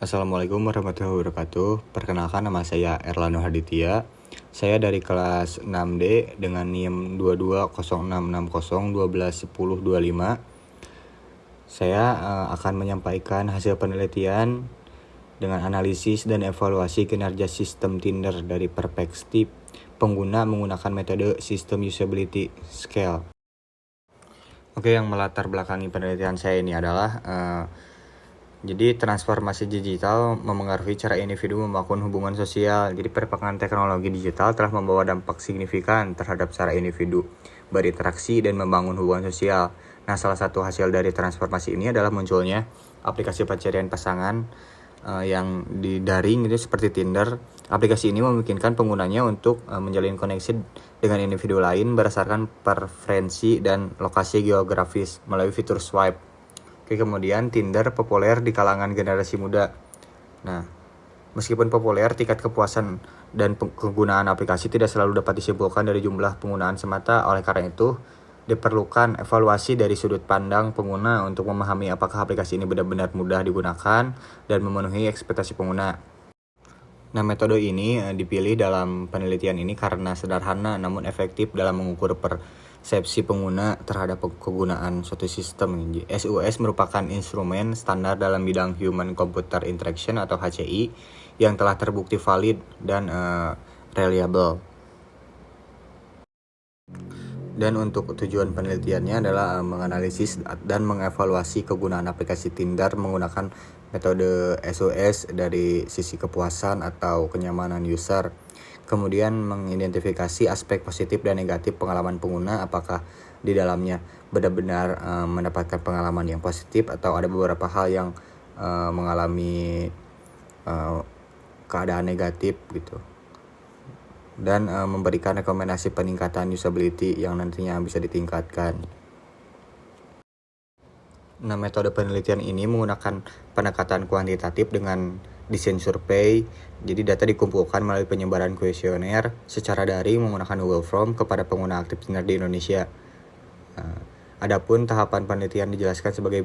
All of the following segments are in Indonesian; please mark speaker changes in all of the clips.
Speaker 1: Assalamualaikum warahmatullahi wabarakatuh. Perkenalkan, nama saya Erlano Haditya. Saya dari kelas 6D dengan NIM 220660121025. Saya akan menyampaikan hasil penelitian dengan analisis dan evaluasi kinerja sistem Tinder dari perspektif pengguna menggunakan metode System Usability Scale. Oke, yang melatar belakangi penelitian saya ini adalah jadi transformasi digital memengaruhi cara individu membangun hubungan sosial. Jadi perkembangan teknologi digital telah membawa dampak signifikan terhadap cara individu berinteraksi dan membangun hubungan sosial. Nah, salah satu hasil dari transformasi ini adalah munculnya aplikasi pencarian pasangan yang di daring itu seperti Tinder. Aplikasi ini memungkinkan penggunanya untuk menjalin koneksi dengan individu lain berdasarkan preferensi dan lokasi geografis melalui fitur swipe. Oke, kemudian Tinder populer di kalangan generasi muda. Nah, meskipun populer, tingkat kepuasan dan penggunaan aplikasi tidak selalu dapat disimpulkan dari jumlah penggunaan semata. Oleh karena itu, diperlukan evaluasi dari sudut pandang pengguna untuk memahami apakah aplikasi ini benar-benar mudah digunakan dan memenuhi ekspektasi pengguna. Nah, metode ini dipilih dalam penelitian ini karena sederhana namun efektif dalam mengukur persepsi pengguna terhadap kegunaan suatu sistem. SUS merupakan instrumen standar dalam bidang Human Computer Interaction atau HCI yang telah terbukti valid dan reliable. Dan untuk tujuan penelitiannya adalah menganalisis dan mengevaluasi kegunaan aplikasi Tinder menggunakan metode SOS dari sisi kepuasan atau kenyamanan user. Kemudian mengidentifikasi aspek positif dan negatif pengalaman pengguna, apakah di dalamnya benar-benar mendapatkan pengalaman yang positif atau ada beberapa hal yang mengalami keadaan negatif gitu. Dan memberikan rekomendasi peningkatan usability yang nantinya bisa ditingkatkan. Nah, metode penelitian ini menggunakan pendekatan kuantitatif dengan desain survei. Jadi data dikumpulkan melalui penyebaran kuesioner secara daring menggunakan Google Form kepada pengguna aktif Tinder di Indonesia. Adapun tahapan penelitian dijelaskan sebagai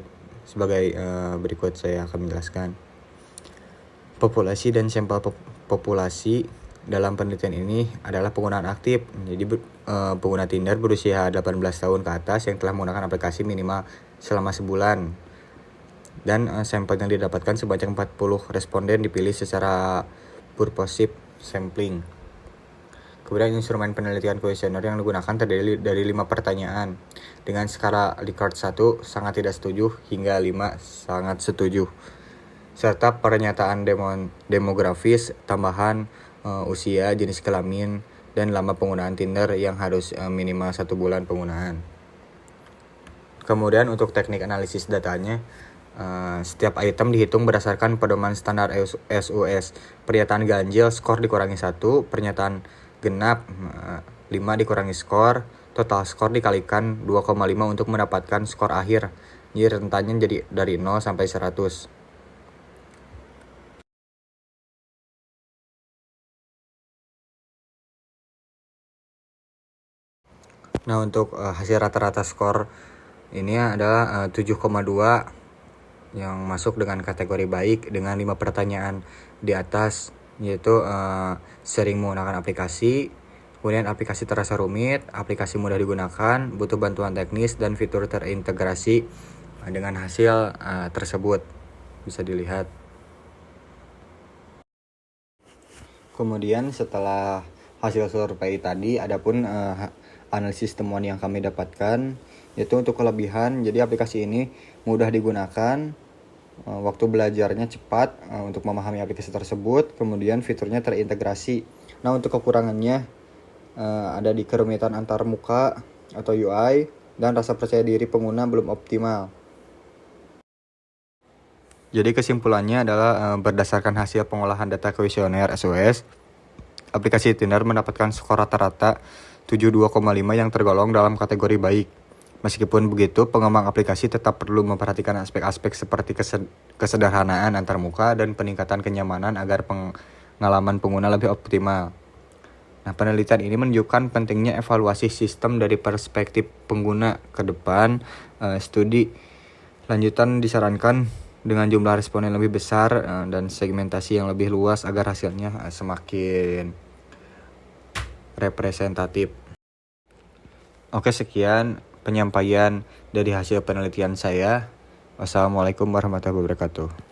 Speaker 1: berikut. Saya akan menjelaskan. Populasi dan sampel populasi dalam penelitian ini adalah penggunaan aktif. Jadi pengguna Tinder berusia 18 tahun ke atas yang telah menggunakan aplikasi minimal selama sebulan. Dan sampel yang didapatkan sebanyak 40 responden dipilih secara purposive sampling. Kemudian instrumen penelitian kuesioner yang digunakan terdiri dari 5 pertanyaan dengan skala Likert 1 sangat tidak setuju hingga 5 sangat setuju, serta pernyataan demografis tambahan, usia, jenis kelamin, dan lama penggunaan Tinder yang harus minimal 1 bulan penggunaan. Kemudian untuk teknik analisis datanya, setiap item dihitung berdasarkan pedoman standar SUS. Pernyataan ganjil skor dikurangi 1, pernyataan genap 5 dikurangi skor, total skor dikalikan 2,5 untuk mendapatkan skor akhir. Jadi rentannya jadi dari 0 sampai 100. Nah, untuk hasil rata-rata skor ini adalah 7,2 yang masuk dengan kategori baik dengan 5 pertanyaan di atas, yaitu sering menggunakan aplikasi, kemudian aplikasi terasa rumit, aplikasi mudah digunakan, butuh bantuan teknis, dan fitur terintegrasi dengan hasil tersebut bisa dilihat. Kemudian setelah hasil survei tadi, adapun analisis temuan yang kami dapatkan, yaitu untuk kelebihan, jadi aplikasi ini mudah digunakan, waktu belajarnya cepat untuk memahami aplikasi tersebut, kemudian fiturnya terintegrasi. Nah, untuk kekurangannya ada di kerumitan antar muka atau UI dan rasa percaya diri pengguna belum optimal. Jadi kesimpulannya adalah berdasarkan hasil pengolahan data kuesioner SOS, aplikasi Tinder mendapatkan skor rata-rata 72,5 yang tergolong dalam kategori baik. Meskipun begitu, pengembang aplikasi tetap perlu memperhatikan aspek-aspek seperti kesederhanaan antar muka dan peningkatan kenyamanan agar pengalaman pengguna lebih optimal. Nah, penelitian ini menunjukkan pentingnya evaluasi sistem dari perspektif pengguna ke depan. Studi lanjutan disarankan dengan jumlah respon yang lebih besar dan segmentasi yang lebih luas agar hasilnya semakin representatif. Oke, sekian penyampaian dari hasil penelitian saya. Wassalamualaikum warahmatullahi wabarakatuh.